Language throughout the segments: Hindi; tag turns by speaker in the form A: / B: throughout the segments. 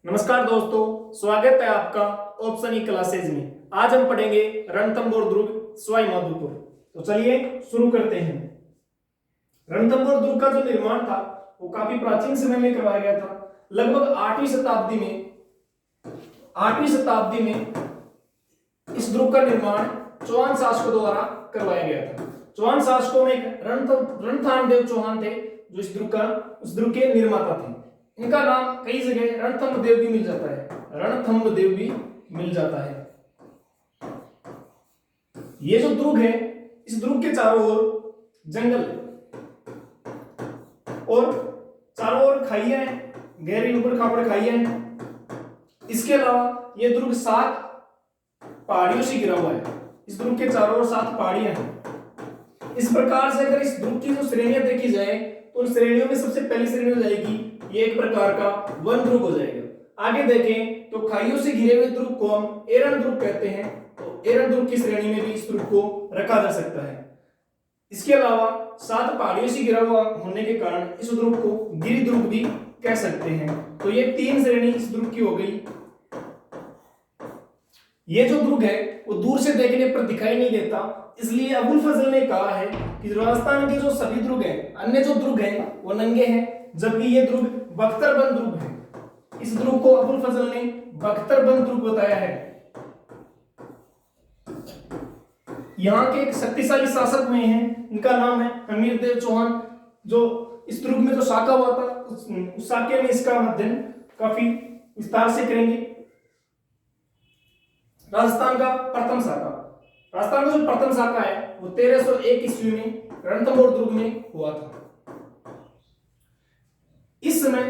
A: नमस्कार दोस्तों, स्वागत है आपका ऑप्शन ई क्लासेज में। आज हम पढ़ेंगे रणथंभौर दुर्ग सवाई माधोपुर। तो चलिए शुरू करते हैं। रणथंभौर दुर्ग का जो निर्माण था वो काफी प्राचीन समय में करवाया गया था। लगभग 8वीं शताब्दी में इस दुर्ग का निर्माण चौहान शासकों द्वारा करवाया गया था। चौहान शासकों में एक रणथंभौर चौहान थे जो इस दुर्ग के निर्माता थे। इनका नाम कई जगह रणथंभदेव भी मिल जाता है, रणथंभदेव भी मिल जाता है। ये जो दुर्ग है, इस दुर्ग के चारों ओर जंगल और चारों ओर खाइयां हैं, गहरी ऊपर खापड़ खाइयां हैं। इसके अलावा ये दुर्ग 7 पहाड़ियों से घिरा हुआ है। इस दुर्ग के चारों ओर 7 पहाड़ियां हैं। इस प्रकार से अगर इस दुर्ग की जो श्रेणियां देखी जाए तो उन श्रेणियों में सबसे पहली श्रेणी हो जाएगी, ये एक प्रकार का वन दुर्ग हो जाएगा। आगे देखें तो खाइयों से घिरे हुए दुर्ग को हम एरन दुर्ग कहते हैं। तो एरन दुर्ग की श्रेणी में भी इस दुर्ग को रखा जा सकता है। इसके अलावा 7 पहाड़ियों से घिरा हुआ होने के कारण इस दुर्ग को गिरि दुर्ग भी कह सकते हैं। तो ये 3 श्रेणी इस दुर्ग की हो गई। ये जो दुर्ग है वो दूर से देखने पर दिखाई नहीं देता, इसलिए अबुल फजल ने कहा है कि राजस्थान के जो सभी दुर्ग हैं, अन्य जो दुर्ग हैं वो नंगे हैं, जबकि ये दुर्ग बख्तरबंद दुर्ग है। इस दुर्ग को अबुल फजल ने बख्तरबंद दुर्ग बताया है। यहाँ के एक शक्तिशाली शासक हुए हैं, इनका नाम है हमीरदेव चौहान। जो इस दुर्ग में जो शाखा हुआ था उस शाखे में इसका अध्ययन काफी विस्तार से करेंगे। राजस्थान का प्रथम जो प्रथम शाखा है वो 1301 ईस्वी में रणथंभौर दुर्ग में हुआ था। इस समय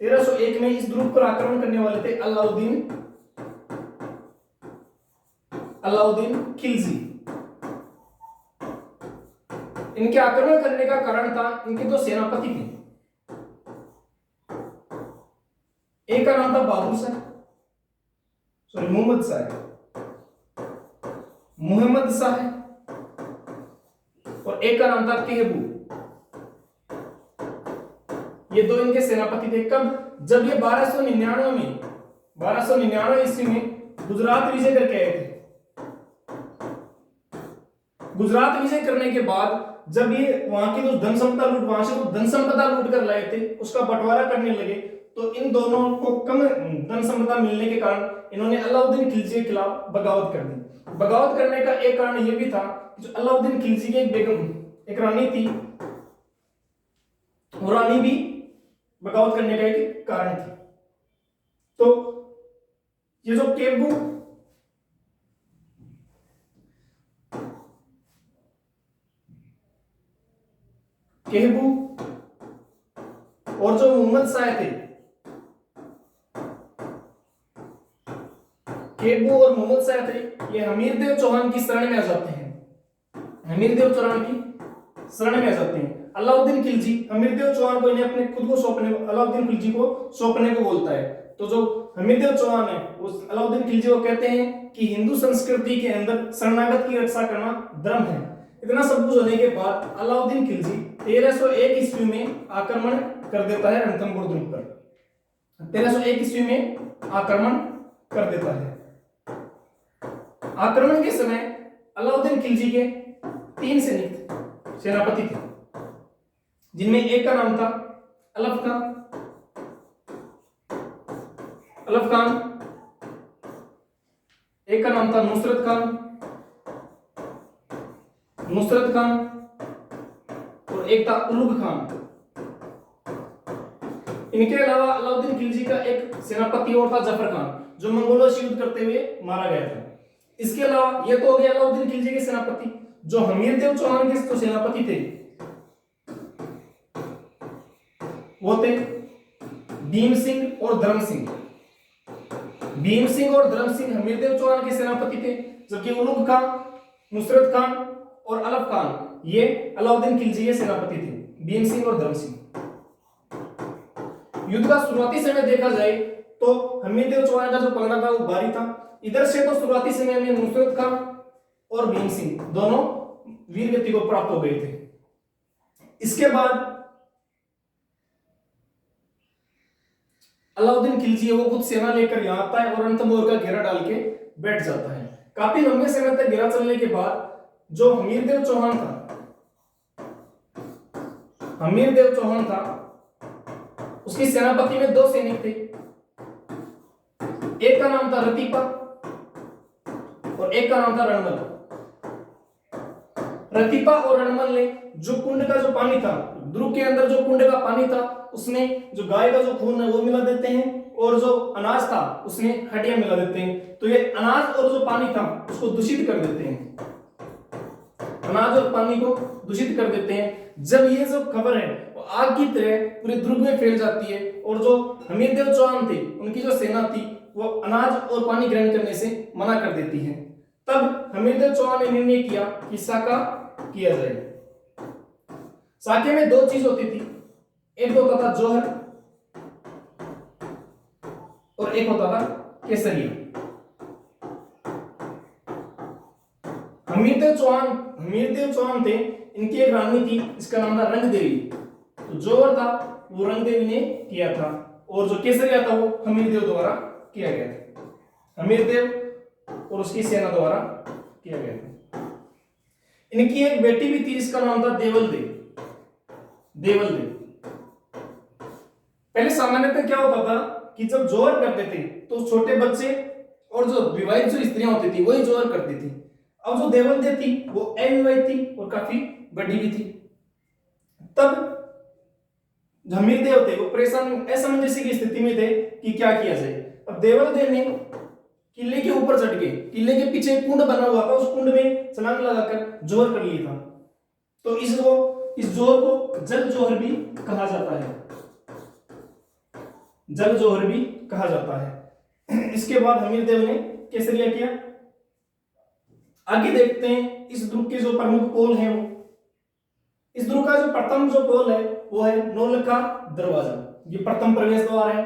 A: 1301 में इस दुर्ग पर आक्रमण करने वाले थे अलाउद्दीन खिलजी। इनके आक्रमण करने का कारण था इनके दो सेनापति थे। एक का नाम था मोहम्मद शाह और एक का नाम था केहबू। ये दो इनके सेनापति थे। कब? जब ये 1299 ईस्वी में गुजरात विजय करके आए थे। गुजरात विजय करने के बाद जब ये वहां की जो धन संपदा लूट कर लाए थे उसका बंटवारा करने लगे, तो इन दोनों को कम धन संपदा मिलने के कारण इन्होंने अलाउद्दीन खिलजी के खिलाफ बगावत कर दी। बगावत करने का एक कारण यह भी था कि जो अलाउद्दीन खिलजी की एक बेगम, एक रानी थी, वो रानी भी बगावत करने का एक कारण थी। तो ये जो केहबू और जो मोहम्मद शाह थे, केहबू और मोहम्मद शाह थे, ये हमीरदेव चौहान की शरण में आ जाते हैं। हमीरदेव चौहान की शरण में आ जाते हैं। अलाउद्दीन खिलजी हमीरदेव चौहान को इन्हें अपने खुद को अलाउद्दीन खिलजी को सौंपने को बोलता है। तो जो हमीरदेव चौहान है उस अलाउद्दीन खिलजी को कहते हैं कि हिंदू संस्कृति के अंदर शरणागत की रक्षा करना धर्म है। इतना सब कुछ होने के बाद अलाउद्दीन खिलजी 1301 ईस्वी में आक्रमण कर देता है रणथंभौर दुर्ग पर। 1301 ईस्वी में आक्रमण कर देता है। आक्रमण के समय अलाउद्दीन खिलजी के 3 सेनापति थे, जिनमें एक का नाम था अलफ खान, एक का नाम था नुसरत खान और एक था उलुग खान। इनके अलावा अलाउद्दीन खिलजी का एक सेनापति और था जफर खान, जो मंगोलों से युद्ध करते हुए मारा गया था। इसके अलावा ये तो हो गया अलाउद्दीन खिलजी के सेनापति। जो हमीरदेव चौहान के जो सेनापति थे वो थे भीम सिंह और धर्म सिंह। भीम सिंह और धर्म सिंह हमीरदेव चौहान के सेनापति थे, जबकि उलुग खान, नुसरत खान और अलफ खान ये अलाउद्दीन खिलजी के सेनापति थे, भीम सिंह और धर्म सिंह। युद्ध का शुरुआती समय देखा जाए तो हमीरदेव चौहान का जो पलड़ा था वो भारी था। इधर से तो शुरुआती समय में नुसरत खान और भीम सिंह दोनों वीर गति को प्राप्त हो गए थे। इसके बाद अलाउद्दीन खिलजी है वो खुद सेना लेकर यहाँ आता है और रणथंभौर का घेरा डाल के बैठ जाता है। काफी लंबे समय तक घेरा चलने के बाद जो हमीरदेव चौहान था, उसकी सेनापति में 2 सैनिक थे। एक का नाम था रतीपा और एक का नाम था रणमल। रतीपा और रणमल ने जो कुंड का जो पानी था, दुर्ग के अंदर जो कुंड का पानी था, उसमें जो गाय का जो खून है वो मिला देते हैं और जो अनाज था उसमें हड्डियां मिला देते हैं। तो ये अनाज और जो पानी था उसको दूषित कर देते हैं, अनाज और पानी को दूषित कर देते हैं। जब ये जो खबर है वो आग की तरह पूरे दुर्ग में फैल जाती है और जो हमीरदेव चौहान थे उनकी जो सेना थी वो अनाज और पानी ग्रहण करने से मना कर देती है। तब हमीरदेव चौहान ने निर्णय किया कि साका किया जाए। साके में 2 चीज होती थी, एक होता था जौहर और एक होता था केसरिया। हमीरदेव चौहान थे, इनकी एक रानी थी, इसका नाम था रंगदेवी। तो जौहर था वो रंगदेवी ने किया था और जो केसरिया था वो हमीरदेव द्वारा किया गया था, हमीरदेव और उसकी सेना द्वारा किया गया था। इनकी एक बेटी भी थी, इसका नाम था देवलदेव। पहले सामान्यतः क्या होता था कि जब जोहर करते थे तो छोटे बच्चे और जो विवाहित जो स्त्रियां होती थी वही जोहर करती थी। अब जो देवलदेव थी वो अविवाहित थी और काफी बड़ी भी थी। तब हमीरदेव थे वो परेशान असमंजस की स्थिति में थे कि क्या किया जाए। अब देवलदेव ने किले के ऊपर चढ़ के, किले के पीछे एक कुंड बना हुआ था, उस कुंड में छलांग लगाकर जोहर कर लिया था। तो इस जोहर को जल जोहर भी कहा जाता है, जल जोहर भी कहा जाता है। इसके बाद हमीरदेव ने केसरिया किया। आगे देखते हैं इस दुर्ग के जो प्रमुख पोल हैं वो, इस दुर्ग का जो प्रथम जो पोल है वो है नौलखा दरवाजा, ये प्रथम प्रवेश द्वार है।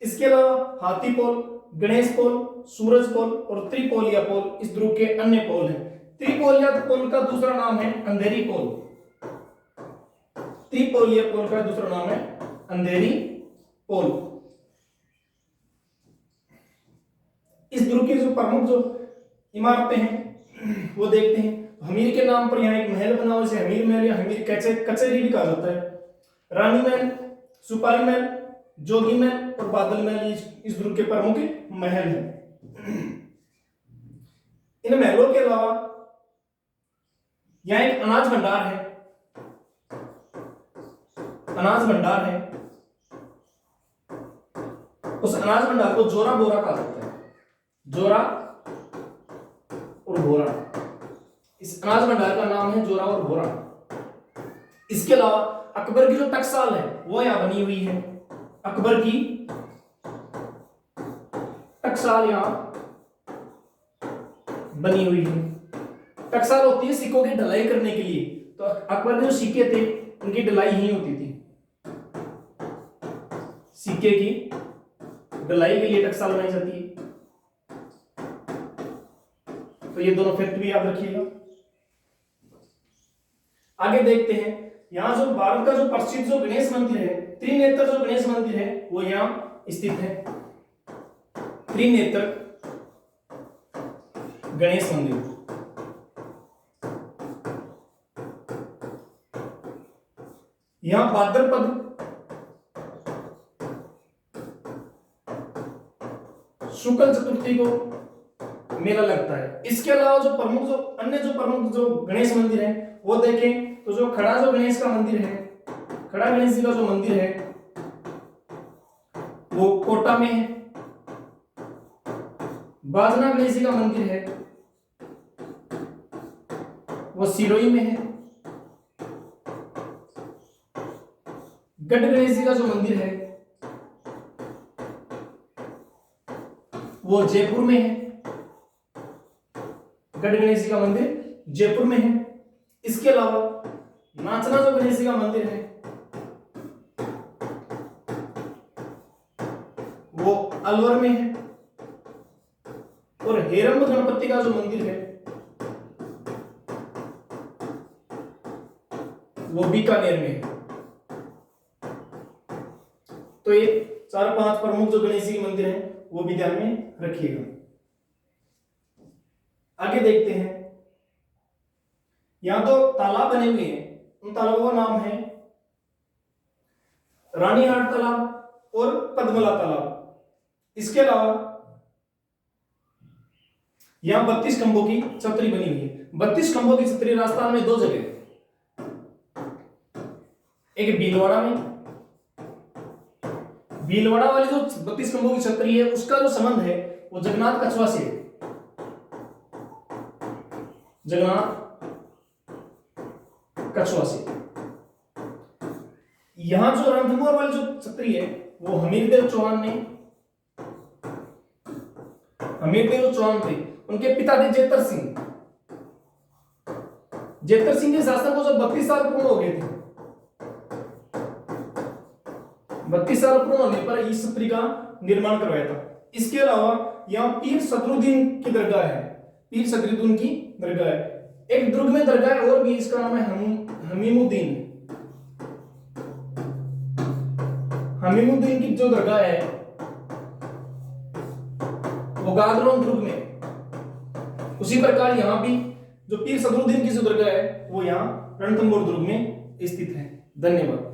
A: इसके अलावा हाथी पोल, गणेश पोल, सूरज पोल और त्रिपोलिया पोल इस दुर्ग के अन्य पोल हैं। त्रिपोलिया पोल का दूसरा नाम है अंधेरी पोल। त्रिपोलिया पोल का दूसरा नाम है अंधेरी पोल। इस दुर्ग की जो प्रमुख जो इमारतें हैं वो देखते हैं। हमीर के नाम पर यहाँ एक महल बना हुआ है, हमीर महल या हमीर कचहरी भी कहा जाता है। रानी महल, सुपारी महल, जोगी महल और बादल महल इस दुर्ग के प्रमुख महल हैं। इन महलों के अलावा यहाँ एक अनाज भंडार है, अनाज भंडार है। उस अनाज भंडार को जोरा बोरा कहा जाता है, जोरा और बोरा। इस अनाज भंडार का नाम है जोरा और बोरा। इसके अलावा अकबर की जो टकसाल है वो यहां बनी हुई है। अकबर की टकसाल यहां बनी हुई है। टकसाल होती है सिक्कों की ढलाई करने के लिए, तो अकबर के जो सिक्के थे उनकी ढलाई यही होती थी। सिक्के की ढलाई के लिए टकसाल बनाई जाती है। तो ये दोनों फैक्ट भी याद रखिएगा। आगे देखते हैं, यहां जो भारत का जो प्रसिद्ध जो गणेश मंदिर है, त्रिनेत्र जो गणेश मंदिर है वो यहां स्थित है। त्रिनेत्र गणेश मंदिर। यहां भाद्रपद शुक्ल चतुर्थी को मेला लगता है। इसके अलावा जो अन्य प्रमुख जो गणेश मंदिर है वो देखें तो जो खड़ा जो गणेश का मंदिर है, खड़ा गणेश जी का जो मंदिर है वो कोटा में है। बाजना गणेश जी का मंदिर है वो सिरोही में है। गढ़ गणेश जी का जो मंदिर है वो जयपुर में है। गढ़ गणेश जी का मंदिर जयपुर में है। इसके अलावा नाचना जो गणेश जी का मंदिर है वो अलवर में है। और हेरंब गणपति का जो मंदिर है वो बीकानेर में है। तो ये 4-5 प्रमुख जो गणेश जी के मंदिर हैं वो भी ध्यान में रखिएगा। आगे देखते हैं, यहां तो तालाब बने हुए हैं, उन तालाबों का नाम है रानीहाट तालाब और पद्मला तालाब। इसके अलावा यहां 32 खंभों की छतरी बनी हुई है। 32 खंभों की छतरी राजस्थान में 2 जगह, एक भीलवाड़ा में, भीलवाड़ा वाली जो 32 खंभों की छतरी है उसका जो संबंध है वो जगन्नाथ कछुआ से, जगन्नाथ कछुआ से। यहां जो रणथंभौर वाली जो छतरी है वो हमीरदेव चौहान ने, हमीरदेव चौहान थे, उनके पिता थे जेतर सिंह। जेतर सिंह के शासन को जब 32 साल पूर्ण हो गए थे, 32 साल पूर्ण होने पर इस छतरी का निर्माण करवाया था। इसके अलावा यहाँ पीर सदरुद्दीन की दरगाह है, पीर सदरुद्दीन की दरगाह है। एक दुर्ग में दरगाह है और भी, इसका नाम है हमीमुद्दीन। हमीमुद्दीन की जो दरगाह है वो गागरोन दुर्ग में। उसी प्रकार यहाँ भी जो पीर सदरुद्दीन की जो दरगाह है वो यहाँ रणथंभौर दुर्ग में स्थित है। धन्यवाद।